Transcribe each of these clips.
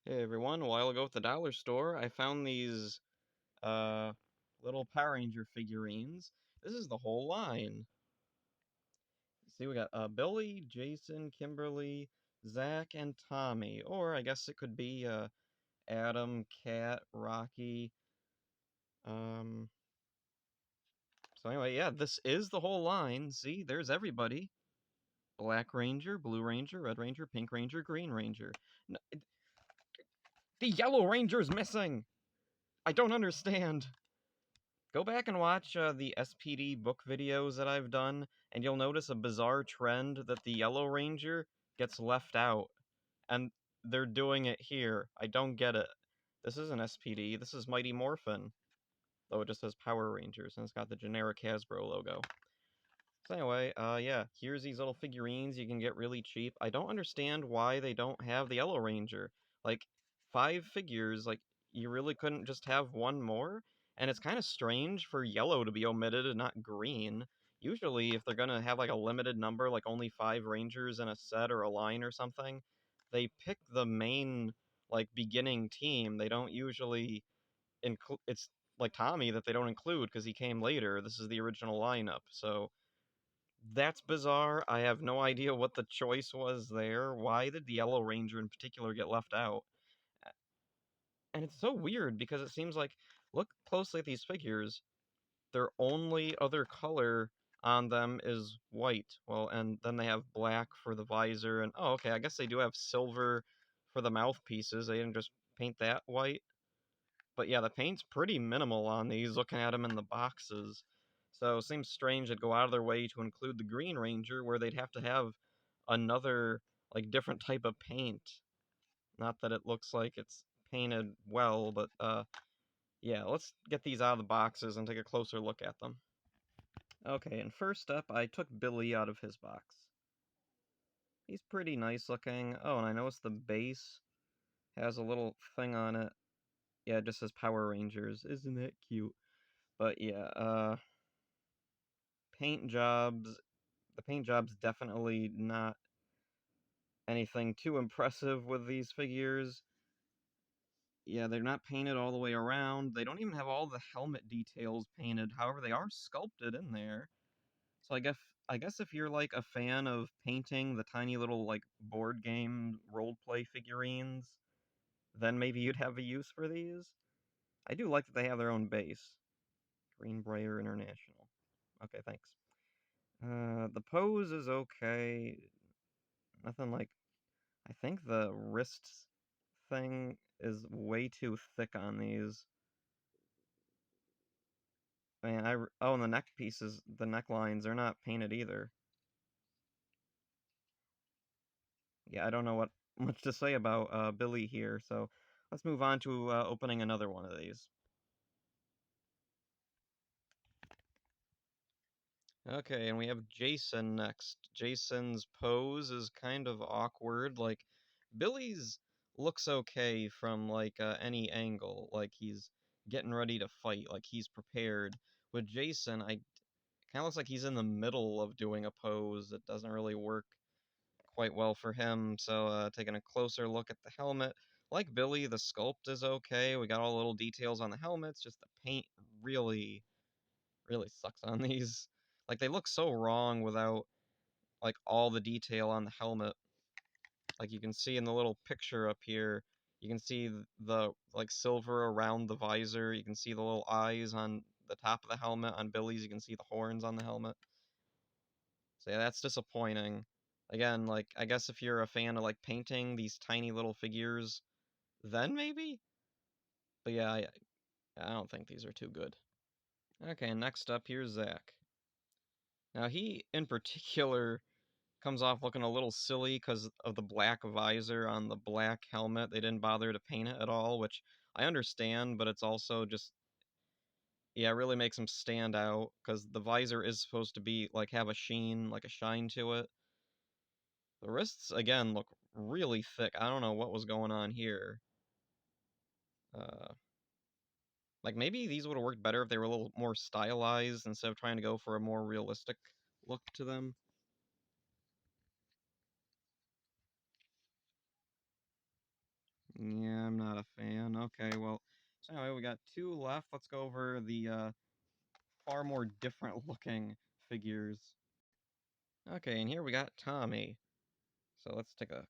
Hey everyone, a while ago at the dollar store, I found these uh little Power Ranger figurines. This is the whole line. See, we got Billy, Jason, Kimberly, Zach, and Tommy. Or I guess it could be Adam, Cat, Rocky. Um so anyway, yeah, this is the whole line. See, there's everybody. Black Ranger, Blue Ranger, Red Ranger, Pink Ranger, Green Ranger. No, the Yellow Ranger's missing! I don't understand. Go back and watch the SPD book videos that I've done, and you'll notice a bizarre trend that the Yellow Ranger gets left out. And they're doing it here. I don't get it. This isn't SPD, this is Mighty Morphin. Though it just says Power Rangers, and it's got the generic Hasbro logo. So anyway, yeah, here's these little figurines you can get really cheap. I don't understand why they don't have the Yellow Ranger. Like, 5 figures, like, you really couldn't just have one more? And it's kind of strange for yellow to be omitted and not green. Usually, if they're gonna have, like, a limited number, like only 5 Rangers in a set or a line or something, they pick the main, like, beginning team. They don't usually include... It's like Tommy that they don't include because he came later. This is the original lineup, so... That's bizarre. I have no idea what the choice was there. Why did the Yellow Ranger in particular get left out? And it's so weird because it seems like, look closely at these figures, their only other color on them is white. Well, and then they have black for the visor, and oh, okay, I guess they do have silver for the mouthpieces. They didn't just paint that white. But yeah, the paint's pretty minimal on these, looking at them in the boxes. So it seems strange they'd go out of their way to include the Green Ranger, where they'd have to have another, like, different type of paint. Not that it looks like it's painted well, but, yeah, let's get these out of the boxes and take a closer look at them. Okay, and first up, I took Billy out of his box. He's pretty nice looking. Oh, and I noticed the base has a little thing on it. Yeah, it just says Power Rangers. Isn't that cute? But yeah, paint jobs. The paint job's definitely not anything too impressive with these figures. Yeah, they're not painted all the way around. They don't even have all the helmet details painted. However, they are sculpted in there. So I guess if you're like a fan of painting the tiny little like board game role play figurines, then maybe you'd have a use for these. I do like that they have their own base. Greenbrier International. Okay, thanks. The pose is okay. Nothing like... I think the wrist thing is way too thick on these. I mean, oh, and the neck pieces, the necklines, they're not painted either. Yeah, I don't know what much to say about Billy here, so let's move on to opening another one of these. Okay, and we have Jason next. Jason's pose is kind of awkward. Like, Billy's looks okay from, like, any angle. Like, he's getting ready to fight, like, he's prepared. With Jason, I kind of looks like he's in the middle of doing a pose that doesn't really work quite well for him. So, taking a closer look at the helmet. Like Billy, the sculpt is okay. We got all the little details on the helmets, just the paint really really sucks on these. Like, they look so wrong without, like, all the detail on the helmet. Like, you can see in the little picture up here, you can see the, like, silver around the visor. You can see the little eyes on the top of the helmet. On Billy's, you can see the horns on the helmet. So, yeah, that's disappointing. Again, like, I guess if you're a fan of, like, painting these tiny little figures, then maybe? But yeah, I don't think these are too good. Okay, next up, here's Zach. Now, he, in particular, comes off looking a little silly because of the black visor on the black helmet. They didn't bother to paint it at all, which I understand, but it's also just, yeah, it really makes him stand out because the visor is supposed to be, like, have a sheen, like a shine to it. The wrists, again, look really thick. I don't know what was going on here. Uh, like, maybe these would have worked better if they were a little more stylized instead of trying to go for a more realistic look to them. Yeah, I'm not a fan. Okay, well, so anyway, we got 2 left. Let's go over the far more different looking figures. Okay, and here we got Tommy. So let's take a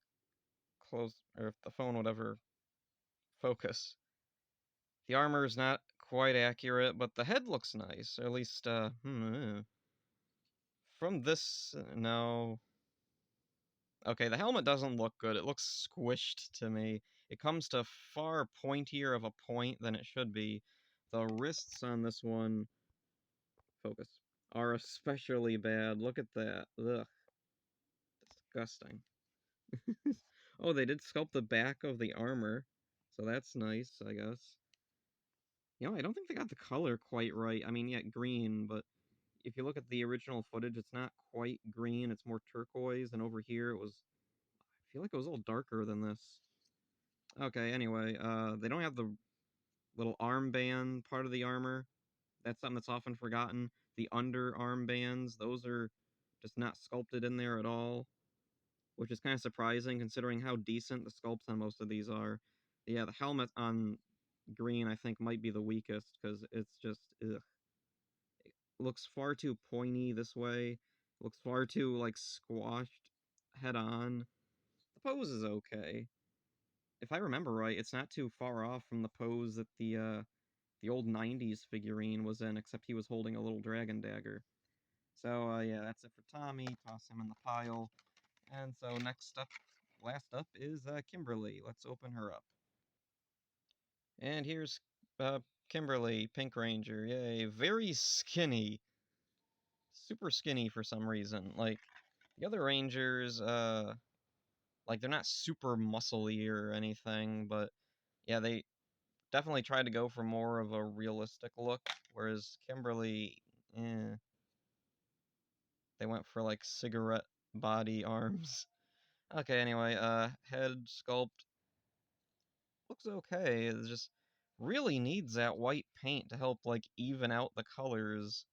close, or if the phone would ever focus. The armor is not quite accurate, but the head looks nice. Or at least, from this, no. Okay, the helmet doesn't look good. It looks squished to me. It comes to far pointier of a point than it should be. The wrists on this one, focus, are especially bad. Look at that. Ugh, disgusting. Oh, they did sculpt the back of the armor, so that's nice, I guess. You know, I don't think they got the color quite right. I mean, yeah, green, but if you look at the original footage, it's not quite green. It's more turquoise, and over here it was, I feel like it was a little darker than this. Okay, anyway, they don't have the little armband part of the armor. That's something that's often forgotten. The underarm bands, those are just not sculpted in there at all, which is kind of surprising considering how decent the sculpts on most of these are. Yeah, the helmet on green, I think, might be the weakest because it's just, ugh. It looks far too pointy this way. It looks far too, like, squashed head on. The pose is okay. If I remember right, it's not too far off from the pose that the old 90s figurine was in, except he was holding a little dragon dagger. So, yeah, that's it for Tommy. Toss him in the pile. And so next up, last up is Kimberly. Let's open her up. And here's Kimberly, Pink Ranger. Yay, very skinny. Super skinny for some reason. Like, the other Rangers, like, they're not super muscly or anything, but yeah, they definitely tried to go for more of a realistic look, whereas Kimberly, they went for, like, cigarette body arms. Okay, anyway, head sculpt looks okay. It just really needs that white paint to help, like, even out the colors.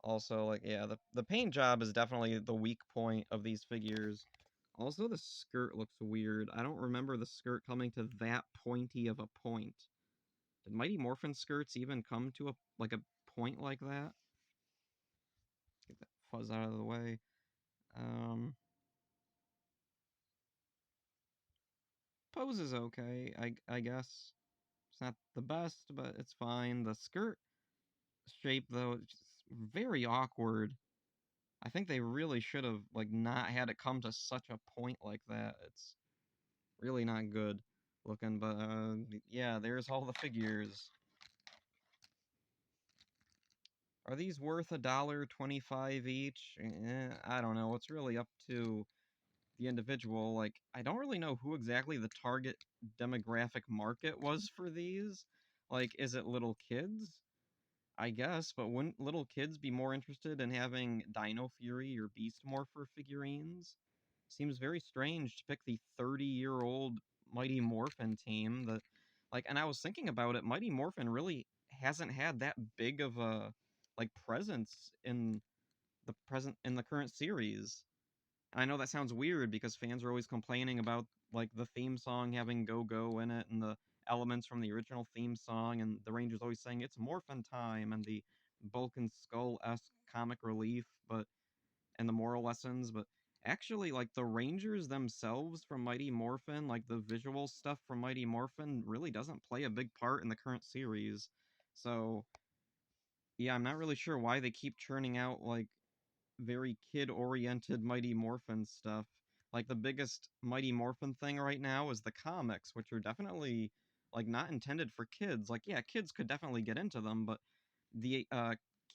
Also, like, yeah, the paint job is definitely the weak point of these figures. Also, the skirt looks weird. I don't remember the skirt coming to that pointy of a point. Did Mighty Morphin skirts even come to a point like that? Get that fuzz out of the way. Pose is okay, I guess. It's not the best, but it's fine. The skirt shape, though, is just very awkward. I think they really should have, like, not had it come to such a point like that. It's really not good looking, but, yeah, there's all the figures. Are these worth $1.25 each? I don't know. It's really up to the individual. Like, I don't really know who exactly the target demographic market was for these. Like, is it little kids? I guess, but wouldn't little kids be more interested in having Dino Fury or Beast Morpher figurines? Seems very strange to pick the 30-year-old Mighty Morphin team that, like, and I was thinking about it, Mighty Morphin really hasn't had that big of a, like, presence in the current series. I know that sounds weird because fans are always complaining about, like, the theme song having Go Go in it and the elements from the original theme song, and the Rangers always saying it's Morphin time and the Bulk and Skull-esque comic relief, but and the moral lessons, but actually, like, the Rangers themselves from Mighty Morphin, like, the visual stuff from Mighty Morphin really doesn't play a big part in the current series. So, yeah, I'm not really sure why they keep churning out, like, very kid-oriented Mighty Morphin stuff. Like, the biggest Mighty Morphin thing right now is the comics, which are definitely, like, not intended for kids. Like, yeah, kids could definitely get into them, but the,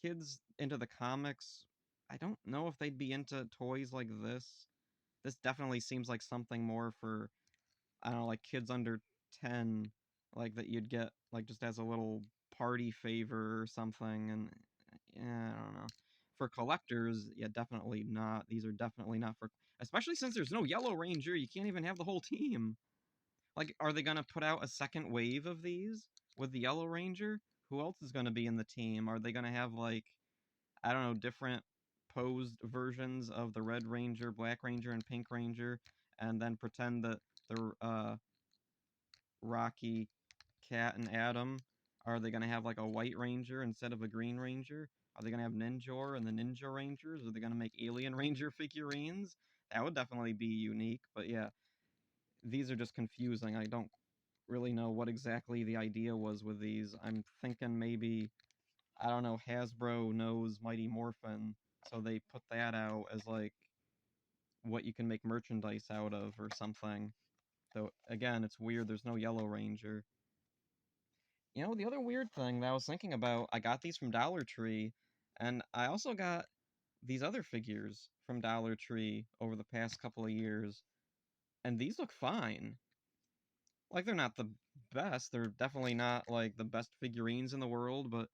kids into the comics, I don't know if they'd be into toys like this. This definitely seems like something more for, I don't know, like, kids under 10, like, that you'd get, like, just as a little party favor or something, and, yeah, I don't know. For collectors, yeah, definitely not. These are definitely not for, especially since there's no Yellow Ranger, you can't even have the whole team. Like, are they gonna put out a second wave of these with the Yellow Ranger? Who else is gonna be in the team? Are they gonna have, like, I don't know, different posed versions of the Red Ranger, Black Ranger, and Pink Ranger, and then pretend that the Rocky, Cat, and Adam. Are they gonna have like a White Ranger instead of a Green Ranger? Are they gonna have Ninjor and the Ninja Rangers? Are they gonna make Alien Ranger figurines? That would definitely be unique, but yeah, these are just confusing. I don't really know what exactly the idea was with these. I'm thinking maybe, I don't know, Hasbro knows Mighty Morphin, so they put that out as like what you can make merchandise out of or something. Though again, it's weird there's no Yellow Ranger. You know, the other weird thing that I was thinking about, I got these from Dollar Tree, and I also got these other figures from Dollar Tree over the past couple of years, and these look fine. Like, they're not the best, they're definitely not, like, the best figurines in the world, but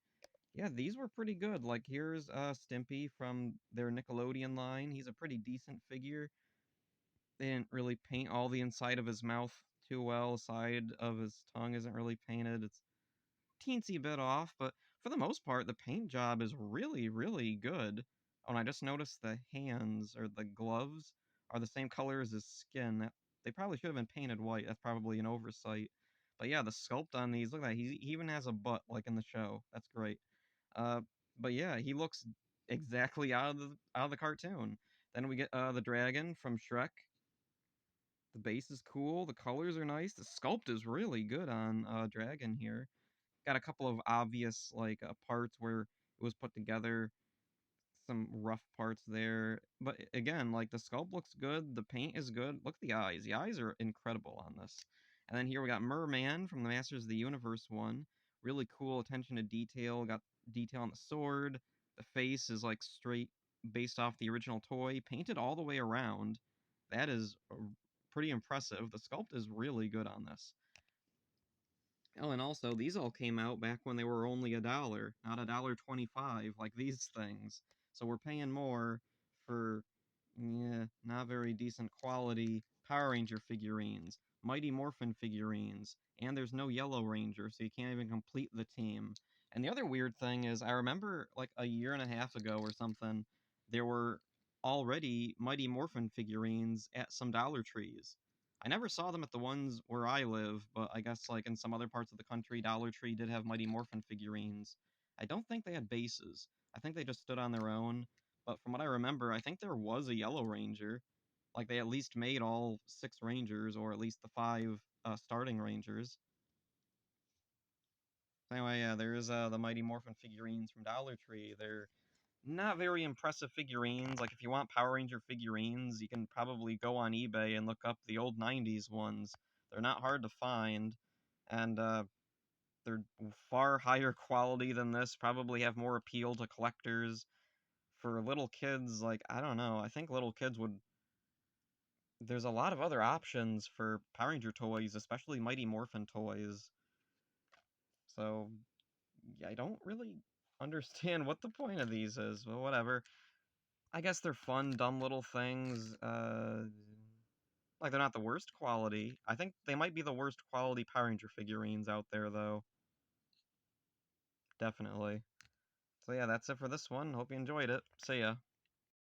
yeah, these were pretty good. Like, here's Stimpy from their Nickelodeon line. He's a pretty decent figure. They didn't really paint all the inside of his mouth too well. Side of his tongue isn't really painted. It's teensy bit off, but for the most part, the paint job is really, really good. Oh, and I just noticed the hands or the gloves are the same color as his skin. They probably should have been painted white. That's probably an oversight. But yeah, the sculpt on these, look at that. He even has a butt like in the show. That's great. Uh, but yeah, he looks exactly out of the cartoon. Then we get the dragon from Shrek. The base is cool. The colors are nice. The sculpt is really good on Dragon here. Got a couple of obvious like parts where it was put together, some rough parts there. But again, like the sculpt looks good, the paint is good. Look at the eyes. The eyes are incredible on this. And then here we got Merman from the Masters of the Universe one. Really cool attention to detail. Got detail on the sword. The face is like straight based off the original toy, painted all the way around. That is pretty impressive. The sculpt is really good on this. Oh, and also, these all came out back when they were only $1, not $1.25 like these things. So we're paying more for, yeah, not very decent quality Power Ranger figurines, Mighty Morphin figurines, and there's no Yellow Ranger, so you can't even complete the team. And the other weird thing is, I remember like a year and a half ago or something, there were already Mighty Morphin figurines at some Dollar Trees. I never saw them at the ones where I live, but I guess like in some other parts of the country, Dollar Tree did have Mighty Morphin figurines. I don't think they had bases. I think they just stood on their own. But from what I remember, I think there was a Yellow Ranger. Like they at least made all 6 Rangers, or at least the 5 starting Rangers. So anyway, yeah, there's the Mighty Morphin figurines from Dollar Tree. They're not very impressive figurines. Like, if you want Power Ranger figurines, you can probably go on eBay and look up the old 90s ones. They're not hard to find, and they're far higher quality than this, probably have more appeal to collectors. For little kids, like, I don't know, I think little kids would. There's a lot of other options for Power Ranger toys, especially Mighty Morphin toys. So, yeah, I don't really understand what the point of these is, but whatever. I guess they're fun, dumb little things. Like they're not the worst quality. I think they might be the worst quality Power Ranger figurines out there, though. Definitely. So yeah, that's it for this one. Hope you enjoyed it. See ya.